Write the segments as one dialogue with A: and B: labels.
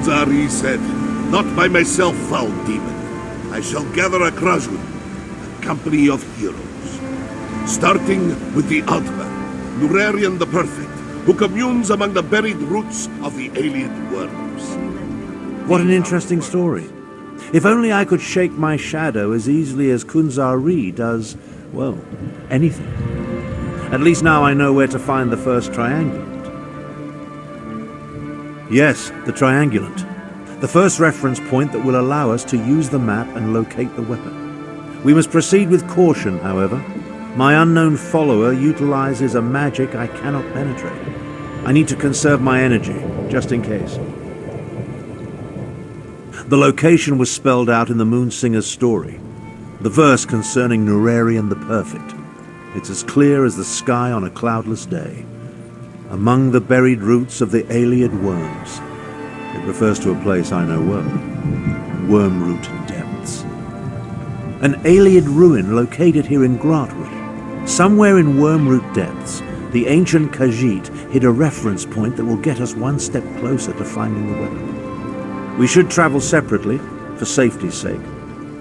A: Kunzari said, "Not by myself, foul demon. I shall gather a Krajun, a company of heroes. Starting with the Outman, Nurarian the Perfect, who communes among the buried roots of the alien worms."
B: What an interesting story. If only I could shake my shadow as easily as Kunzari does, well, anything. At least now I know where to find the first triangulant. Yes, the triangulant. The first reference point that will allow us to use the map and locate the weapon. We must proceed with caution, however. My unknown follower utilizes a magic I cannot penetrate. I need to conserve my energy, just in case. The location was spelled out in the Moonsinger's story. The verse concerning Nurarian the Perfect. It's as clear as the sky on a cloudless day. Among the buried roots of the Ayleid worms. It refers to a place I know well. Wormroot Depths. An Ayleid ruin located here in Grahtwood. Somewhere in Wormroot Depths, the ancient Khajiit hid a reference point that will get us one step closer to finding the weapon. We should travel separately, for safety's sake.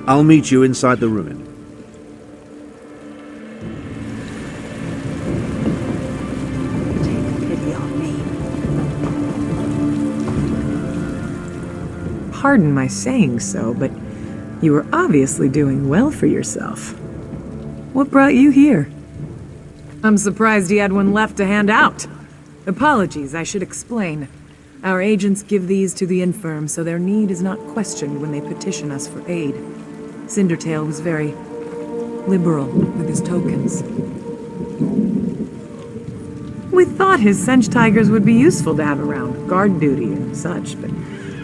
B: I'll meet you inside the ruin.
C: Pardon my saying so, but you were obviously doing well for yourself. What brought you here? I'm surprised he had one left to hand out. Apologies, I should explain. Our agents give these to the infirm, so their need is not questioned when they petition us for aid. Cindertail was very liberal with his tokens. We thought his Sench tigers would be useful to have around, guard duty and such, but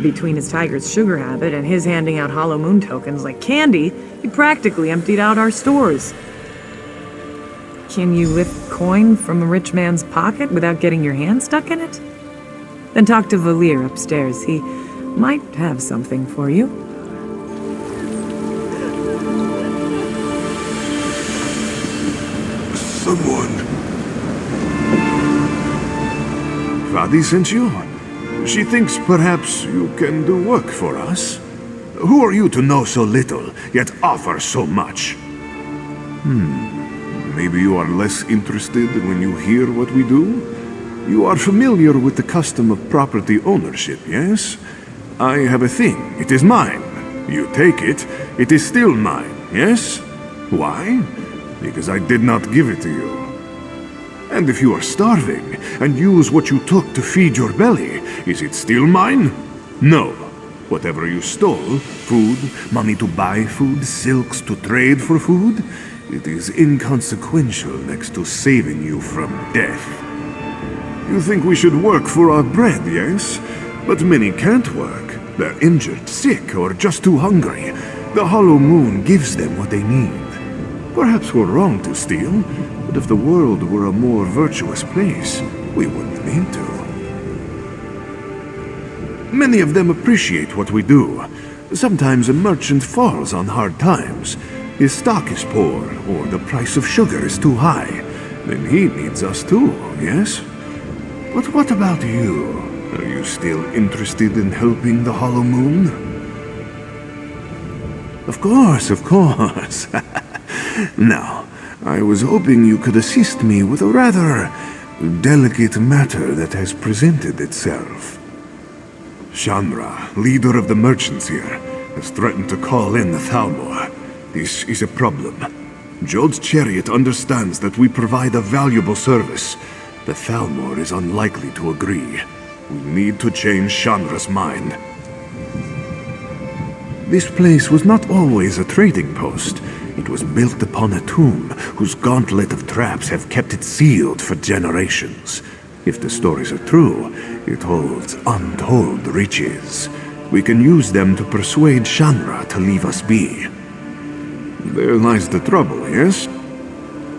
C: between his tiger's sugar habit and his handing out Hollow Moon tokens like candy, he practically emptied out our stores. Can you lift coin from a rich man's pocket without getting your hand stuck in it? Then talk to Valir upstairs. He might have something for you.
D: Someone. Vadi sent you? She thinks perhaps you can do work for us? Who are you to know so little, yet offer so much? Maybe you are less interested when you hear what we do? You are familiar with the custom of property ownership, yes? I have a thing. It is mine. You take it, it is still mine, yes? Why? Because I did not give it to you. And if you are starving, and use what you took to feed your belly, is it still mine? No. Whatever you stole, food, money to buy food, silks to trade for food, it is inconsequential next to saving you from death. You think we should work for our bread, yes? But many can't work. They're injured, sick, or just too hungry. The Hollow Moon gives them what they need. Perhaps we're wrong to steal, but if the world were a more virtuous place, we wouldn't need to. Many of them appreciate what we do. Sometimes a merchant falls on hard times. His stock is poor, or the price of sugar is too high. Then he needs us too, yes? But what about you? Are you still interested in helping the Hollow Moon? Of course, of course. Now, I was hoping you could assist me with a rather delicate matter that has presented itself. Shanra, leader of the merchants here, has threatened to call in the Thalmor. This is a problem. Jod's chariot understands that we provide a valuable service. The Thalmor is unlikely to agree. We need to change Shanra's mind. This place was not always a trading post. It was built upon a tomb whose gauntlet of traps have kept it sealed for generations. If the stories are true, it holds untold riches. We can use them to persuade Shanra to leave us be. There lies the trouble, yes?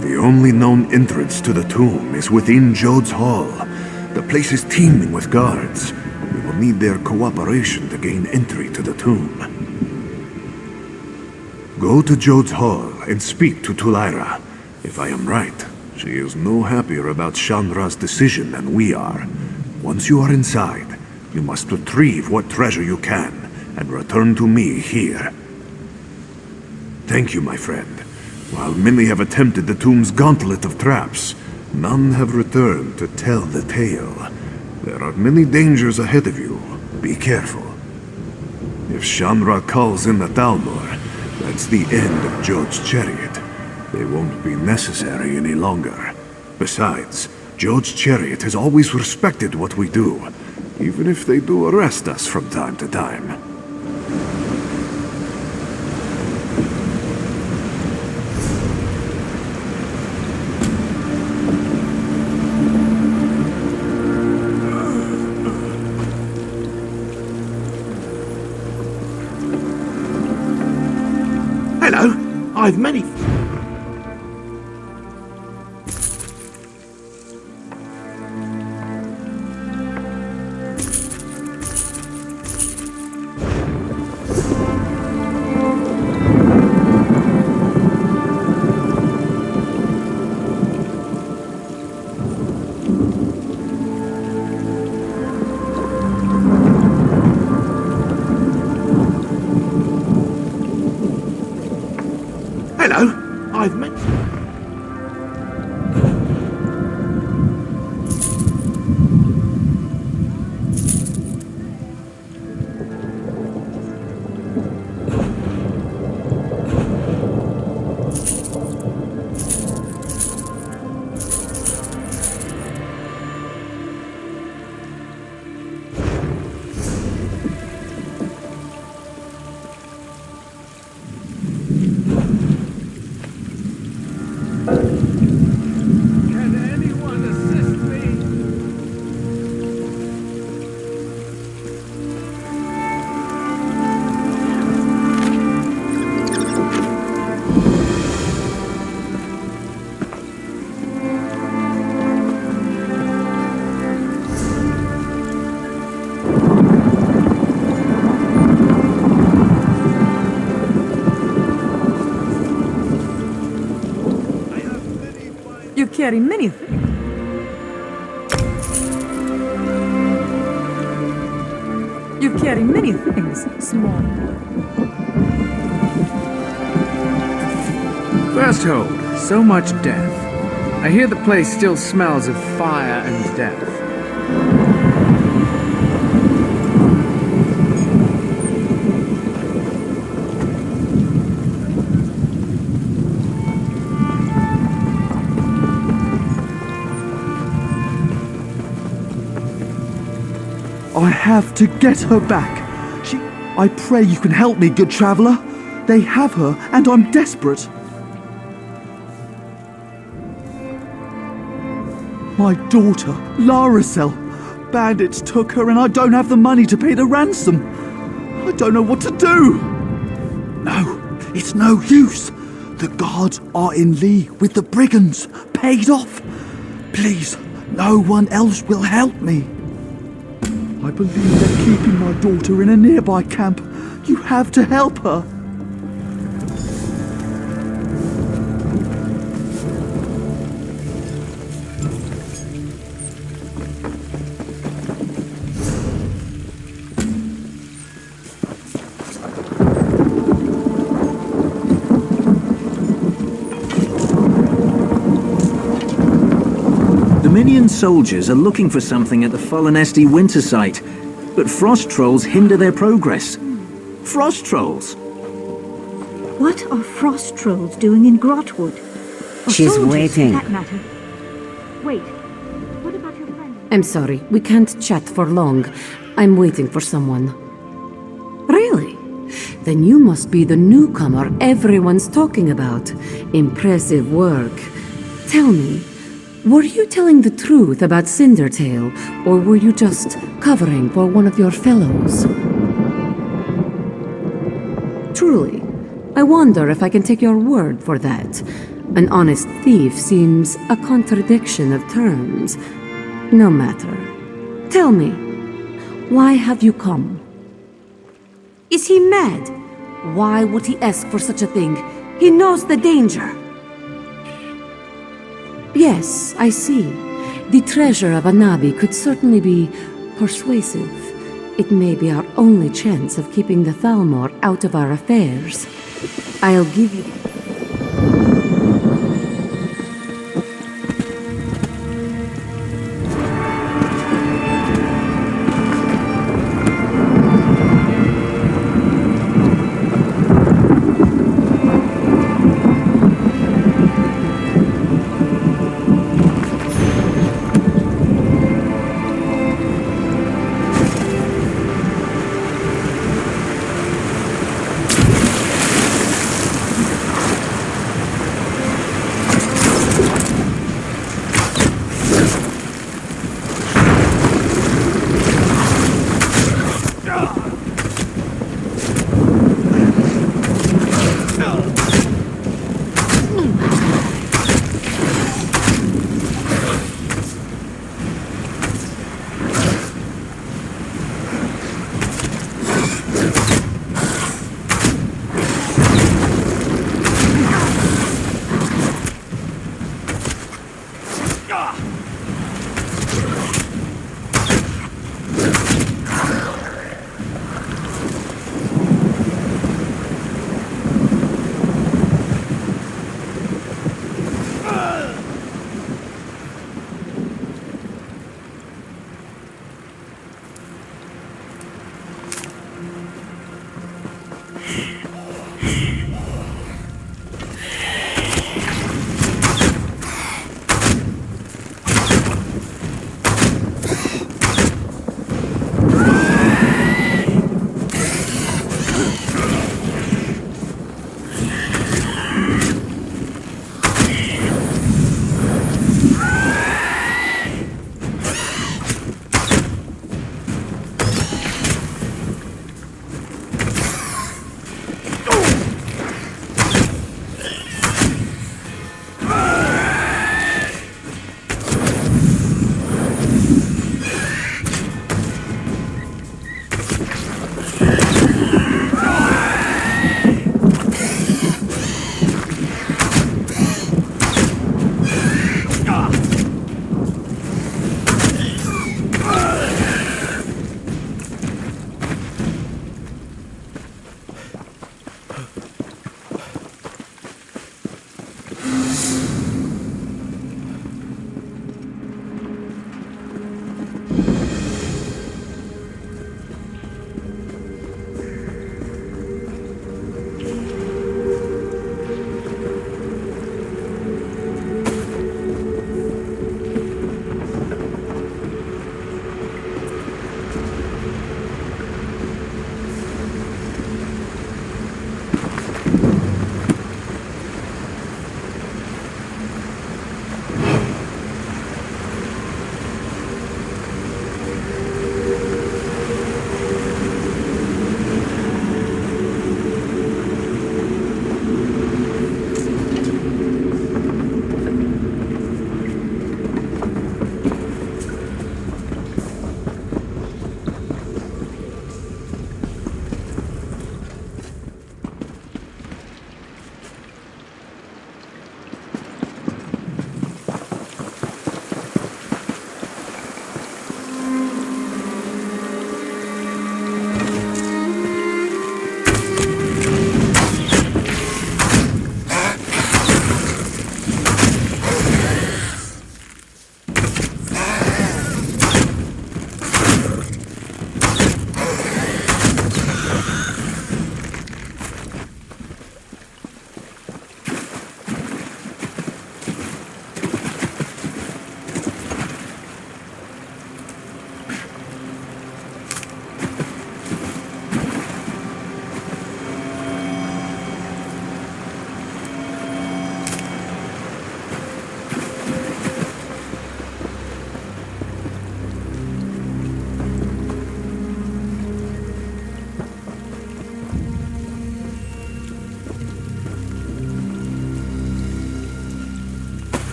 D: The only known entrance to the tomb is within Jod's Hall. The place is teeming with guards. We will need their cooperation to gain entry to the tomb. Go to Jod's Hall and speak to Tulaira. If I am right, she is no happier about Shanra's decision than we are. Once you are inside, You must retrieve what treasure you can, and return to me here. Thank you, my friend. While many have attempted the tomb's gauntlet of traps, none have returned to tell the tale. There are many dangers ahead of you. Be careful. If Shanra calls in the Talmor, that's the end of Jode's chariot. They won't be necessary any longer. Besides, Jode's chariot has always respected what we do, even if they do arrest us from time to time.
A: Hello, I've many... Hello, I've met...
E: Can anyone assist me?
C: You carry many things. You carry many things, small.
E: Threshold, so much death. I hear the place still smells of fire and death.
F: I have to get her back. I pray you can help me, good traveler. They have her, and I'm desperate. My daughter, Laracel. Bandits took her, and I don't have the money to pay the ransom. I don't know what to do. No, it's no use. The guards are in league with the brigands, paid off. Please, no one else will help me. I believe they're keeping my daughter in a nearby camp. You have to help her.
G: Minion soldiers are looking for something at the Fallen Esti winter site, but frost trolls hinder their progress. Frost trolls?
H: What are frost trolls doing in Grotwood? Or
I: She's
H: soldiers,
I: waiting.
H: For that matter. Wait, what about your friend?
I: I'm sorry, we can't chat for long. I'm waiting for someone. Really? Then you must be the newcomer everyone's talking about. Impressive work. Tell me, were you telling the truth about Cindertail, or were you just covering for one of your fellows? Truly, I wonder if I can take your word for that. An honest thief seems a contradiction of terms. No matter. Tell me, why have you come? Is he mad? Why would he ask for such a thing? He knows the danger. Yes, I see. The treasure of Anabi could certainly be persuasive. It may be our only chance of keeping the Thalmor out of our affairs. I'll give you...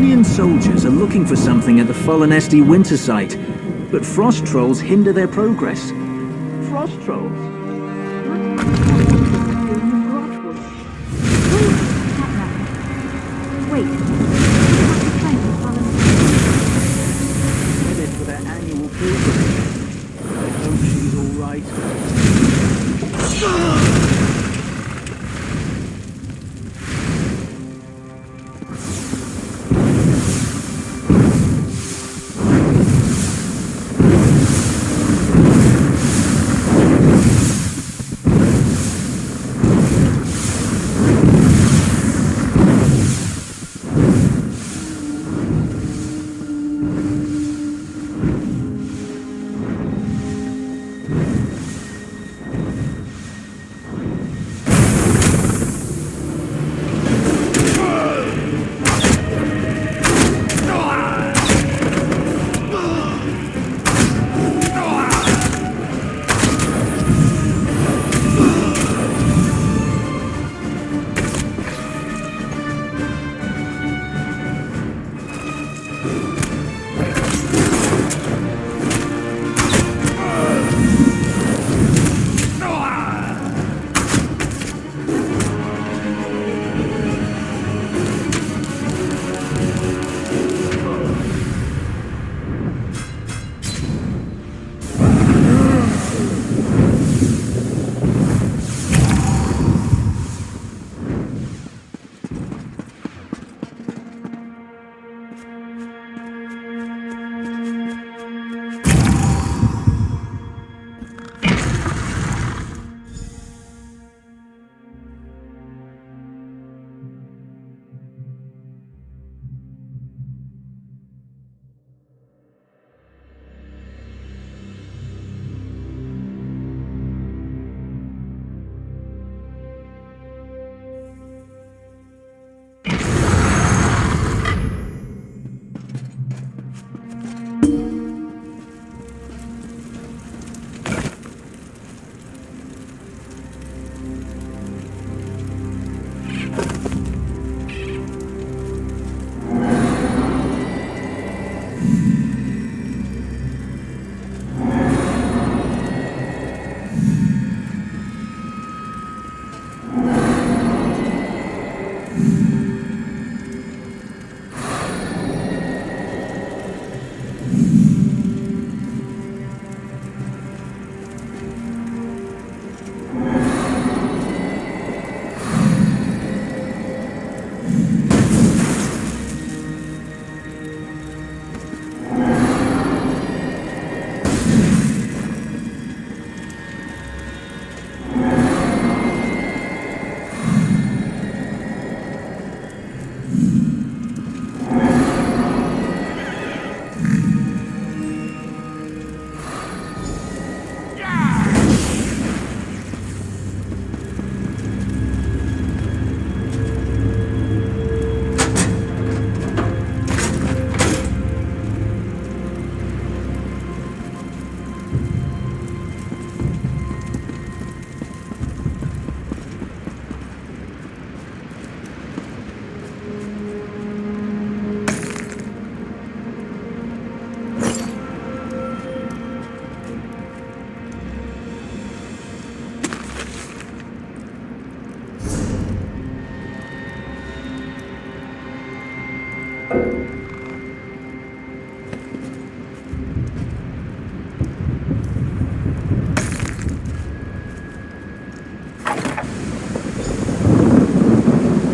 G: Nurarian soldiers are looking for something at the Folonesti winter site, but frost trolls hinder their progress.
H: Frost trolls? Grotwood. Wait. Trying to follow
G: Headed for their annual pilgrimage. I hope she's all right.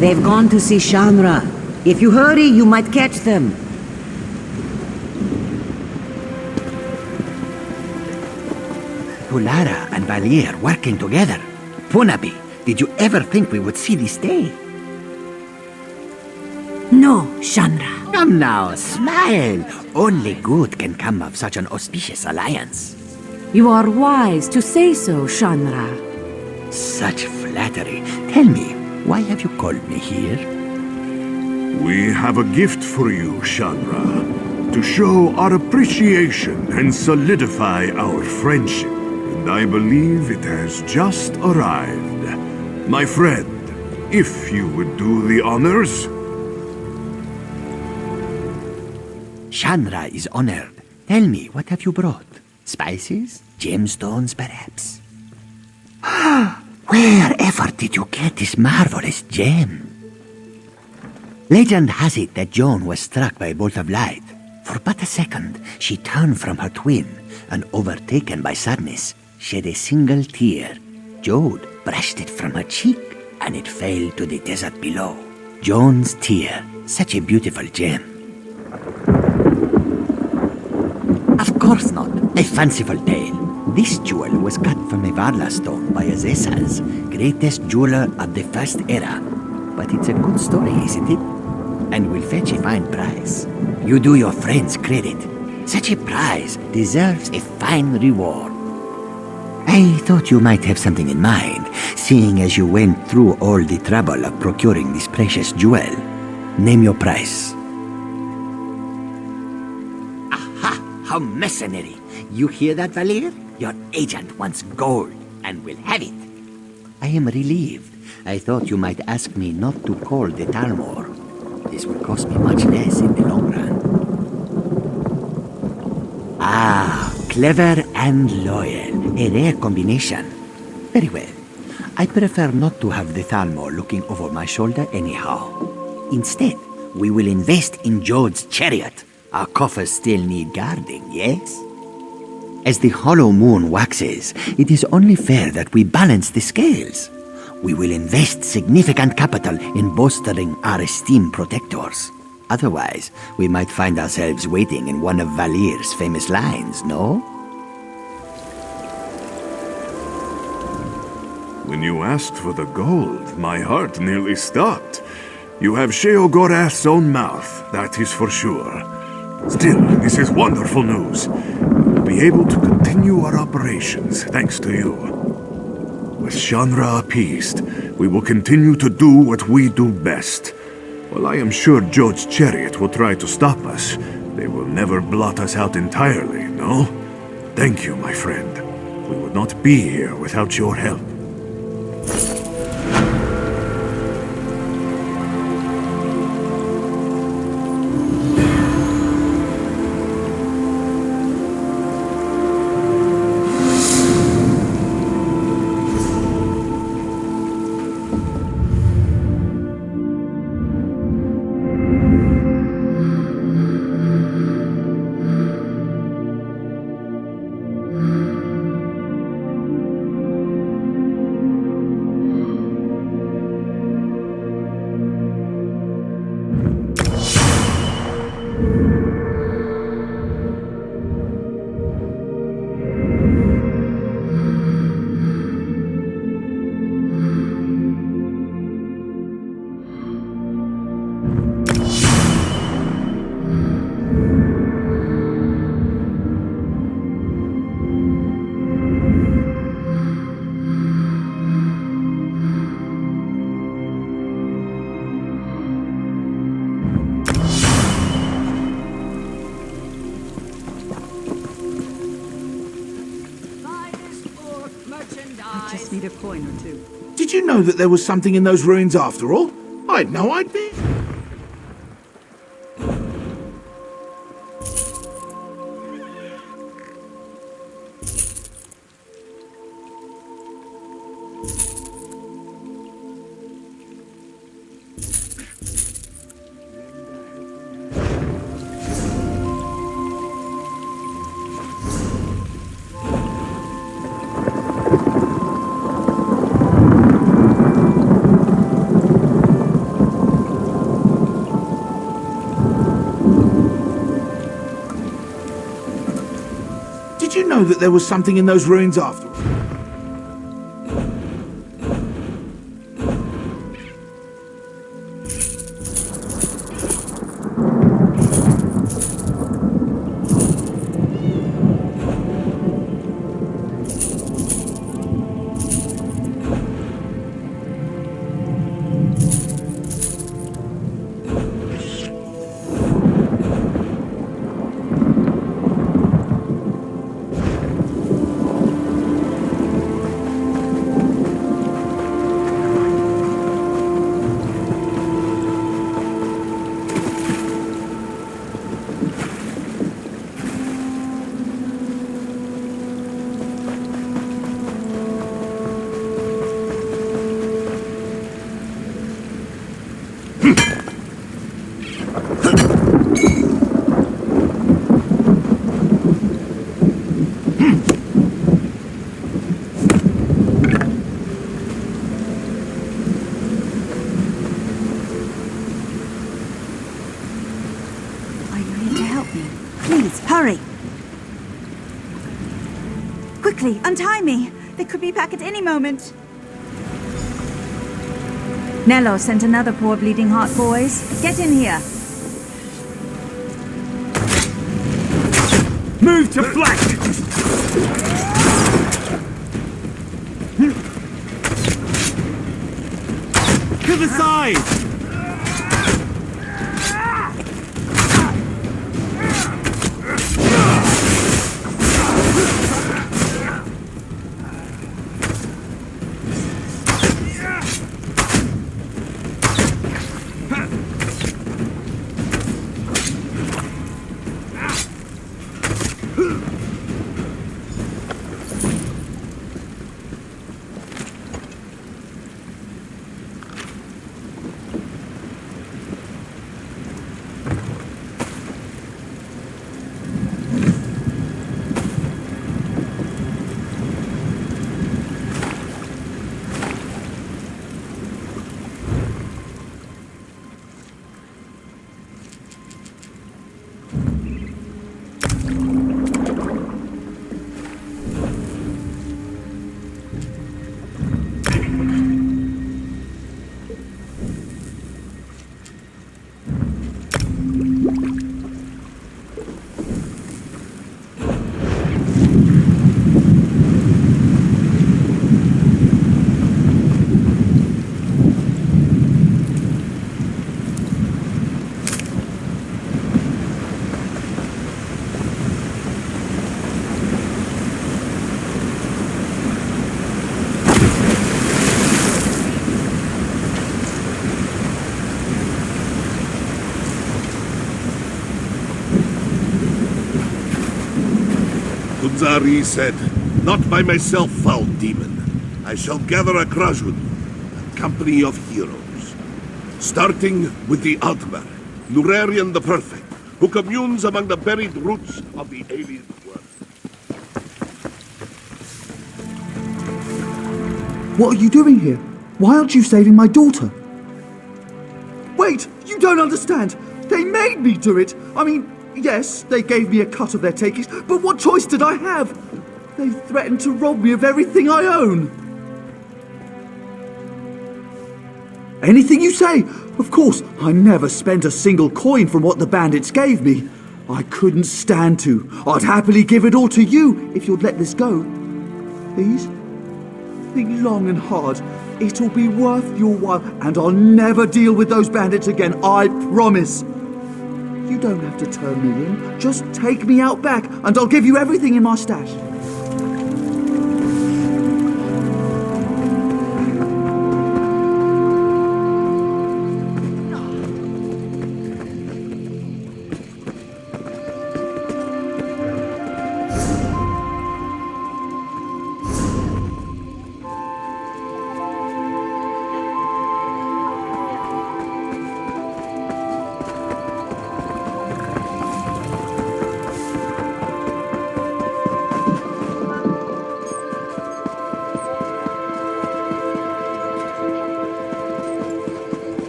J: They've gone to see Shanra. If you hurry, you might catch them.
K: Tulara and Valier working together. Punabi, did you ever think we would see this day?
J: No, Shanra.
K: Come now, smile. Only good can come of such an auspicious alliance.
I: You are wise to say so, Shanra.
K: Such flattery. Tell me, why have you called me here?
D: We have a gift for you, Shanra, to show our appreciation and solidify our friendship. And I believe it has just arrived. My friend, if you would do the honors.
K: Shanra is honored. Tell me, what have you brought? Spices? Gemstones, perhaps? Wherever did you get this marvelous gem? Legend has it that Joan was struck by a bolt of light. For but a second, she turned from her twin, and overtaken by sadness, shed a single tear. Jode brushed it from her cheek, and it fell to the desert below. Joan's tear, such a beautiful gem. Of course not, a fanciful tale. This jewel was cut from a Varla stone by Azesas, greatest jeweler of the First Era. But it's a good story, isn't it? And will fetch a fine price. You do your friends credit. Such a prize deserves a fine reward. I thought you might have something in mind, seeing as you went through all the trouble of procuring this precious jewel. Name your price. Aha! How mercenary! You hear that, Valir? Your agent wants gold, and will have it. I am relieved. I thought you might ask me not to call the Talmor. This will cost me much less in the long run. Ah, clever and loyal. A rare combination. Very well. I prefer not to have the Thalmor looking over my shoulder anyhow. Instead, we will invest in Jode's chariot. Our coffers still need guarding, yes? As the hollow moon waxes, it is only fair that we balance the scales. We will invest significant capital in bolstering our esteemed protectors. Otherwise, we might find ourselves waiting in one of Valir's famous lines, no?
D: When you asked for the gold, my heart nearly stopped. You have Sheogorath's own mouth, that is for sure. Still, this is wonderful news. We'll be able to continue our operations, thanks to you. With Shanra appeased, we will continue to do what we do best. While I am sure Jode's chariot will try to stop us, they will never blot us out entirely, no? Thank you, my friend. We would not be here without your help.
L: Need a coin or two.
F: Did you know that there was something in those ruins after all? I had no idea. Did you know that there was something in those ruins after all?
L: with me.
M: Please, hurry. Quickly, untie me. They could be back at any moment. Nello sent another poor bleeding heart, boys. Get in here.
N: Move to flank! To the side!
A: Zari said, "Not by myself, foul demon. I shall gather a Krajun, a company of heroes. Starting with the Altmer, Nurarian the Perfect, who communes among the buried roots of the alien world."
F: What are you doing here? Why aren't you saving my daughter? Wait! You don't understand! They made me do it! I mean, yes, they gave me a cut of their takings, but what choice did I have? They threatened to rob me of everything I own. Anything you say! Of course, I never spent a single coin from what the bandits gave me. I couldn't stand to. I'd happily give it all to you if you'd let this go. Please? Think long and hard. It'll be worth your while, and I'll never deal with those bandits again, I promise. You don't have to turn me in. Just take me out back, and I'll give you everything in my stash.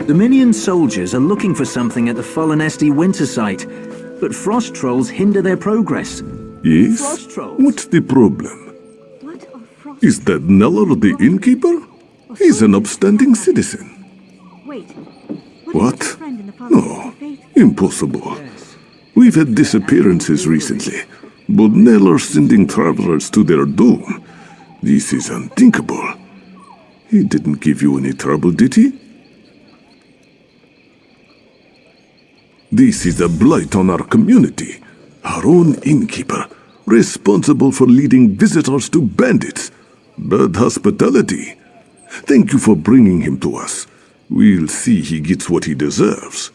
G: Dominion soldiers are looking for something at the Fallen Esti winter site, but frost trolls hinder their progress.
D: Yes?
G: Frost trolls?
D: What's the problem? Is that Neller the innkeeper? He's an upstanding citizen.
H: Wait.
D: What? No, impossible. We've had disappearances recently, but Neller sending travelers to their doom. This is unthinkable. He didn't give you any trouble, did he? This is a blight on our community. Our own innkeeper, responsible for leading visitors to bandits. Bad hospitality. Thank you for bringing him to us. We'll see he gets what he deserves.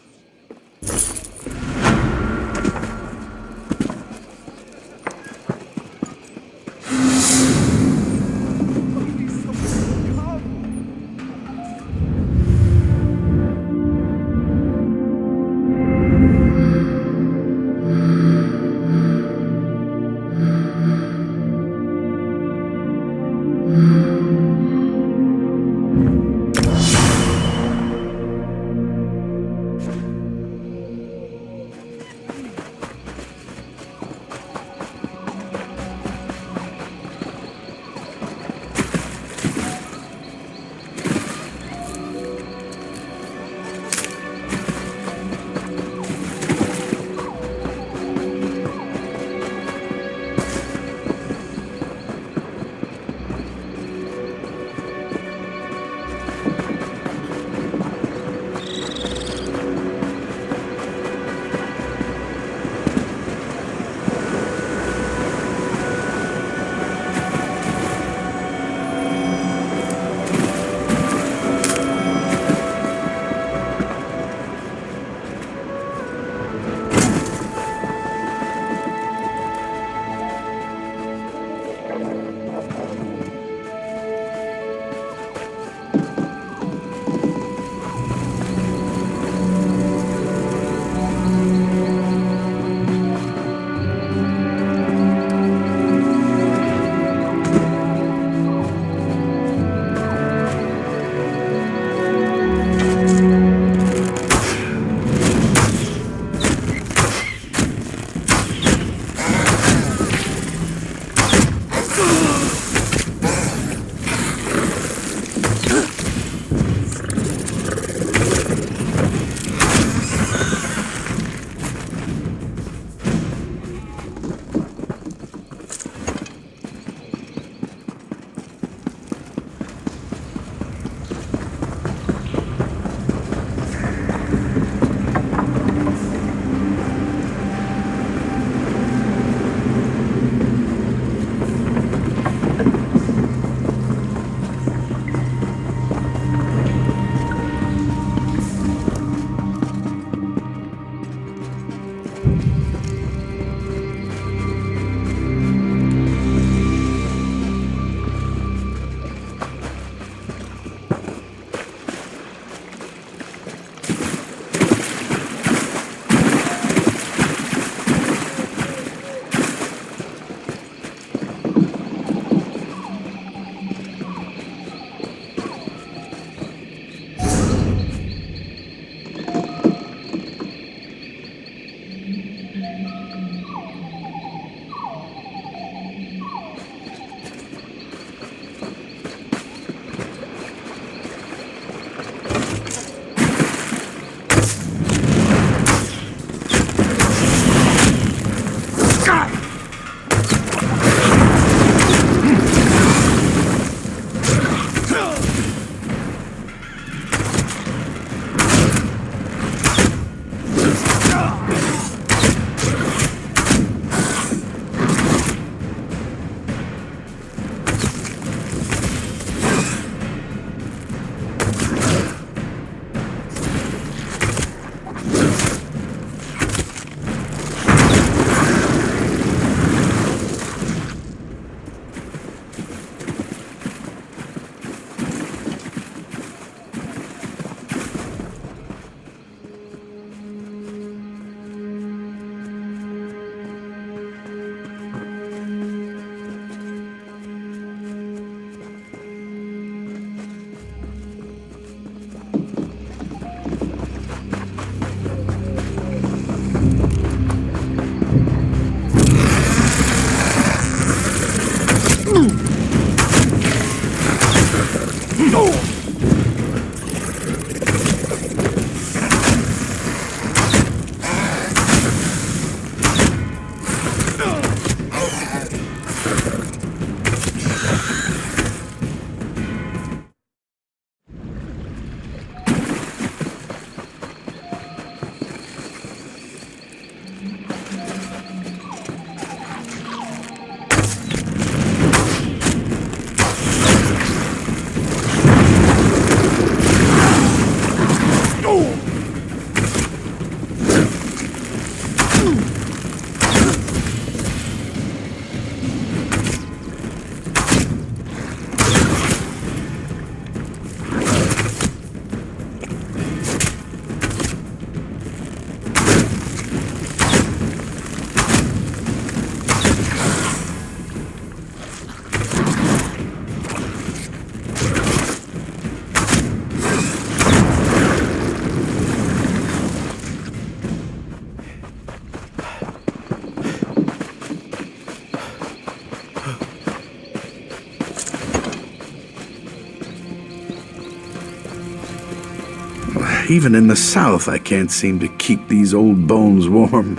D: Even in the south, I can't seem to keep these old bones warm.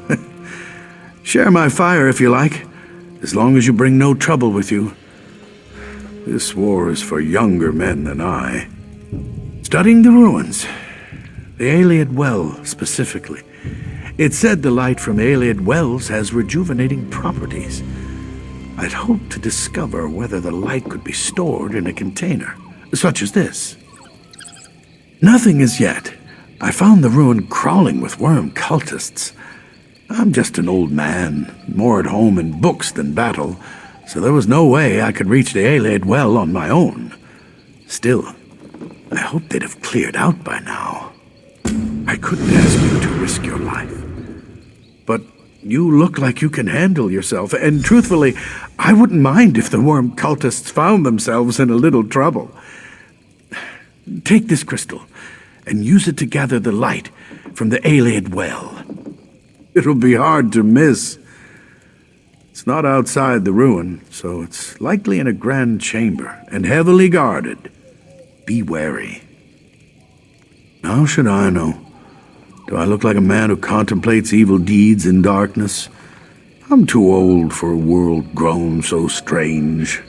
D: Share my fire if you like, as long as you bring no trouble with you. This war is for younger men than I. Studying the ruins. The Ayleid Well, specifically. It's said the light from Ayleid Wells has rejuvenating properties. I'd hoped to discover whether the light could be stored in a container, such as this. Nothing as yet. I found the ruin crawling with worm cultists. I'm just an old man, more at home in books than battle, so there was no way I could reach the Ayleid Well on my own. Still, I hoped they'd have cleared out by now. I couldn't ask you to risk your life. But you look like you can handle yourself, and truthfully, I wouldn't mind if the worm cultists found themselves in a little trouble. Take this crystal, and use it to gather the light from the Ayleid Well. It'll be hard to miss. It's not outside the ruin, so it's likely in a grand chamber, and heavily guarded. Be wary. How should I know? Do I look like a man who contemplates evil deeds in darkness? I'm too old for a world grown so strange.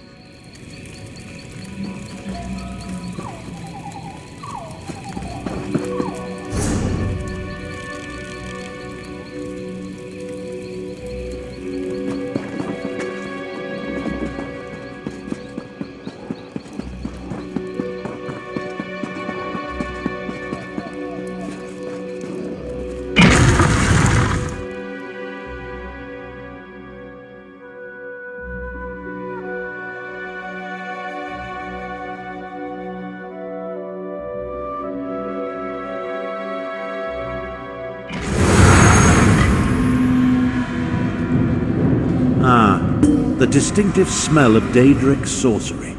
B: The distinctive smell of Daedric sorcery.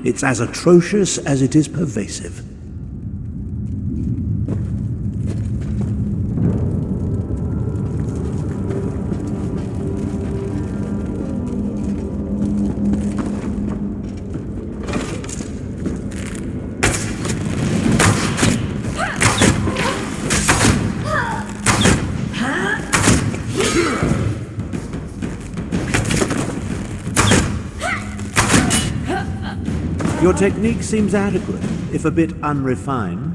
B: It's as atrocious as it is pervasive. Your technique seems adequate, if a bit unrefined.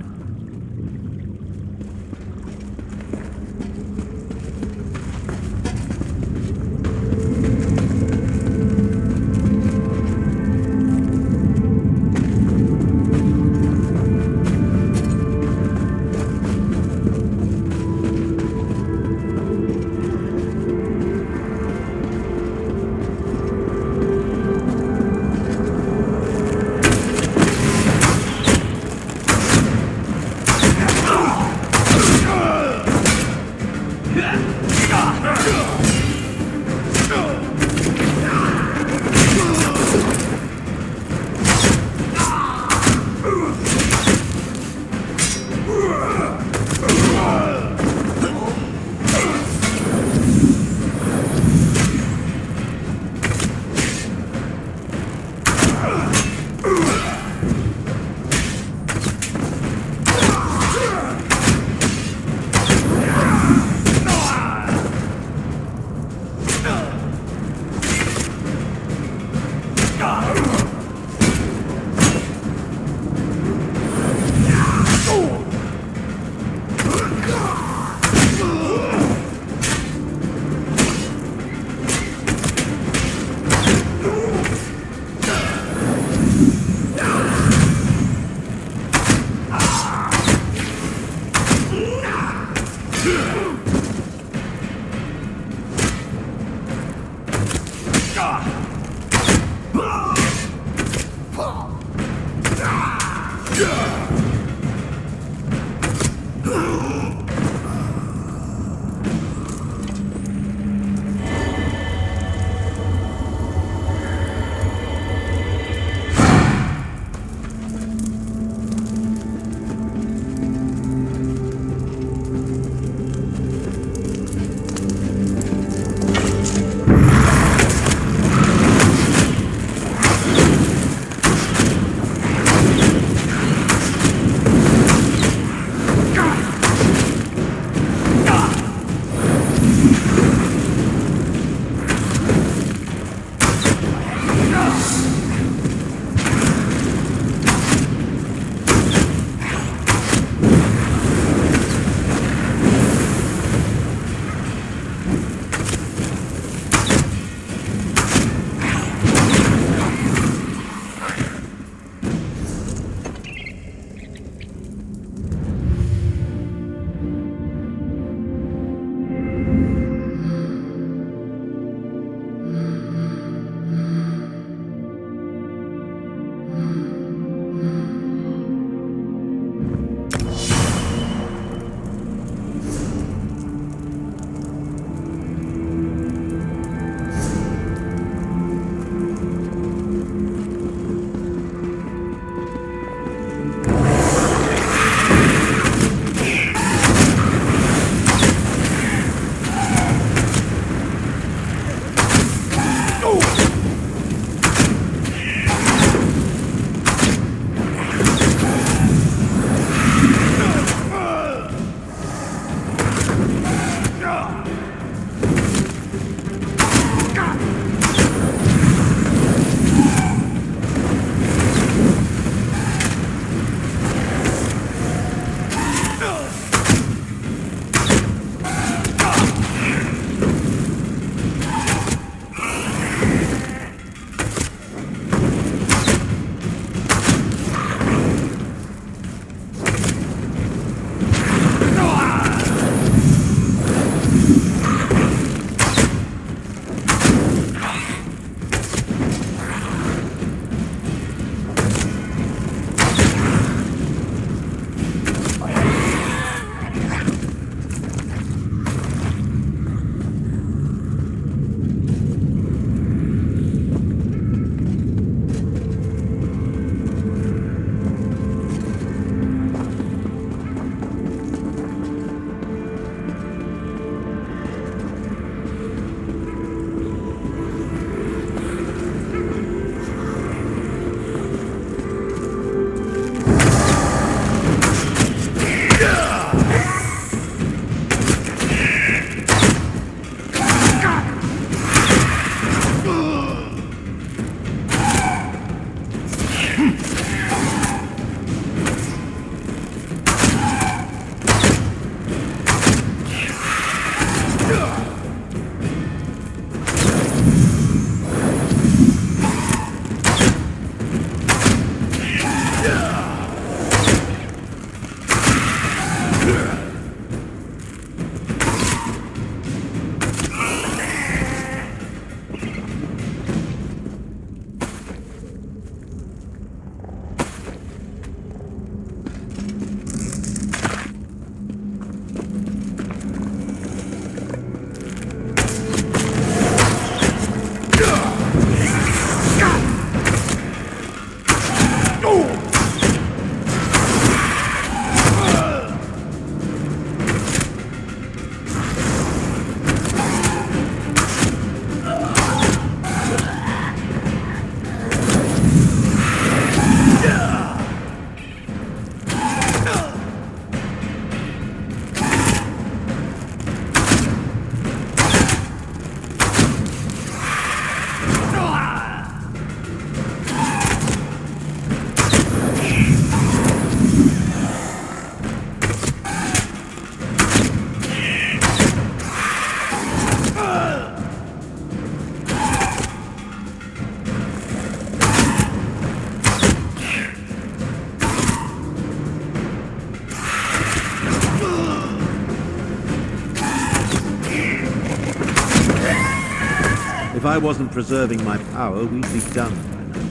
B: If I wasn't preserving my power, we'd be done by now.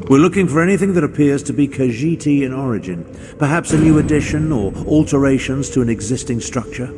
B: We're looking for anything that appears to be Khajiiti in origin. Perhaps a new addition or alterations to an existing structure.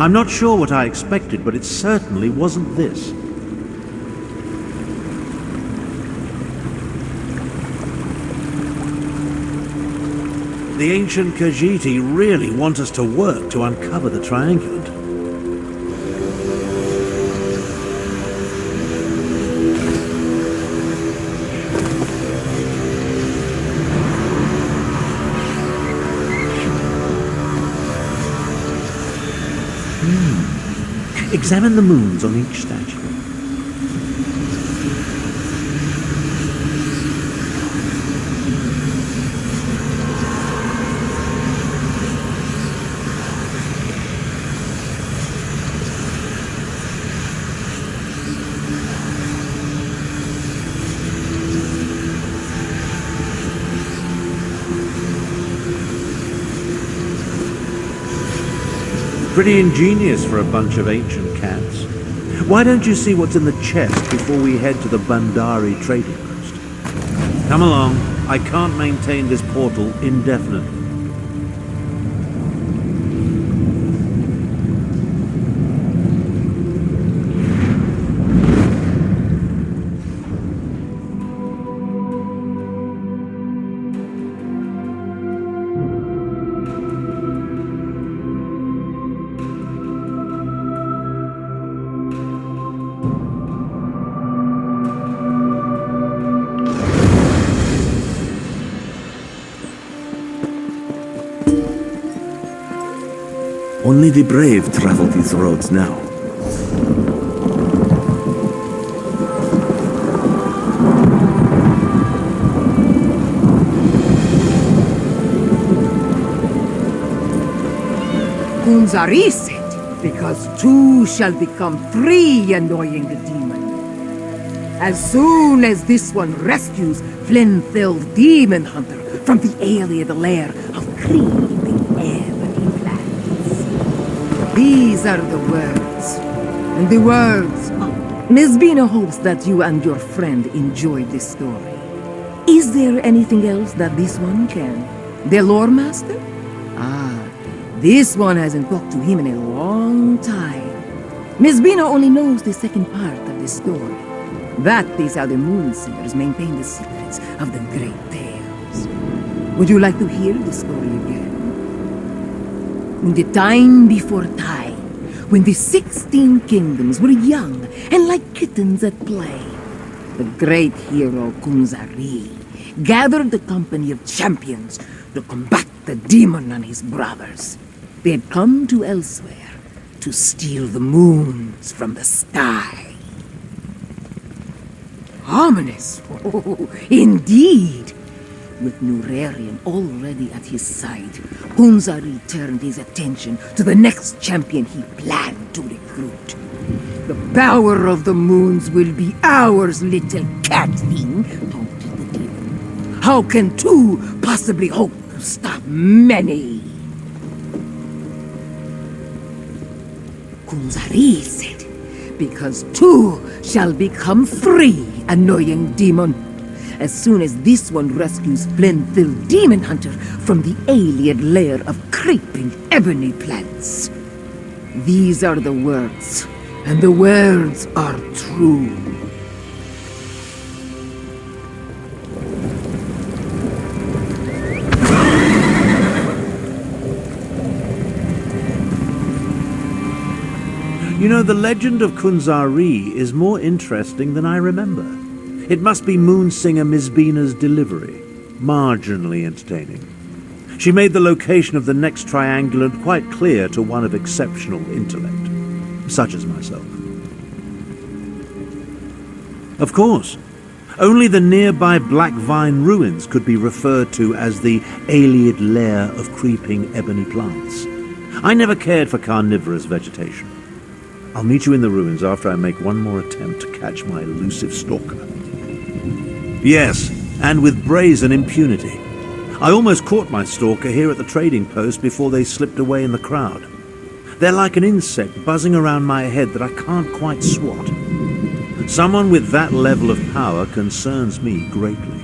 B: I'm not sure what I expected, but it certainly wasn't this. The ancient Khajiit really want us to work to uncover the triangulant. Examine the moons on each statue. Pretty ingenious for a bunch of ancient cats. Why don't you see what's in the chest before we head to the Bandari trading post? Come along. I can't maintain this portal indefinitely.
O: Only the brave travel these roads now.
P: Kunzari said, because two shall become three, annoying demon. As soon as this one rescues Flinthil Demon Hunter from the alien lair of creeping ebony plants. These are the words. And the words. Miss Bina hopes that you and your friend enjoyed this story. Is there anything else that this one can? The lore master? This one hasn't talked to him in a long time. Miss Bina only knows the second part of the story. That is how the Moonsingers maintain the secrets of the great tales. Would you like to hear the story again? In the time before time, when the 16 kingdoms were young and like kittens at play, the great hero Kunzari gathered the company of champions to combat the demon and his brothers. They had come to elsewhere to steal the moons from the sky. Ominous! Oh, indeed! With Nurarian already at his side, Kunzari turned his attention to the next champion he planned to recruit. The power of the moons will be ours, little cat thing, taunted the demon. How can two possibly hope to stop many? Kunzari said, because two shall become three, annoying demon. As soon as this one rescues Flinthil Demon Hunter from the alien lair of creeping ebony plants. These are the words, and the words are true.
B: You know, the legend of Kunzari is more interesting than I remember. It must be Moonsinger Miss Bina's delivery. Marginally entertaining. She made the location of the next triangulant quite clear to one of exceptional intellect, such as myself. Of course, only the nearby Black Vine ruins could be referred to as the Ayleid lair of creeping ebony plants. I never cared for carnivorous vegetation. I'll meet you in the ruins after I make one more attempt to catch my elusive stalker. Yes, and with brazen impunity. I almost caught my stalker here at the trading post before they slipped away in the crowd. They're like an insect buzzing around my head that I can't quite swat. Someone with that level of power concerns me greatly.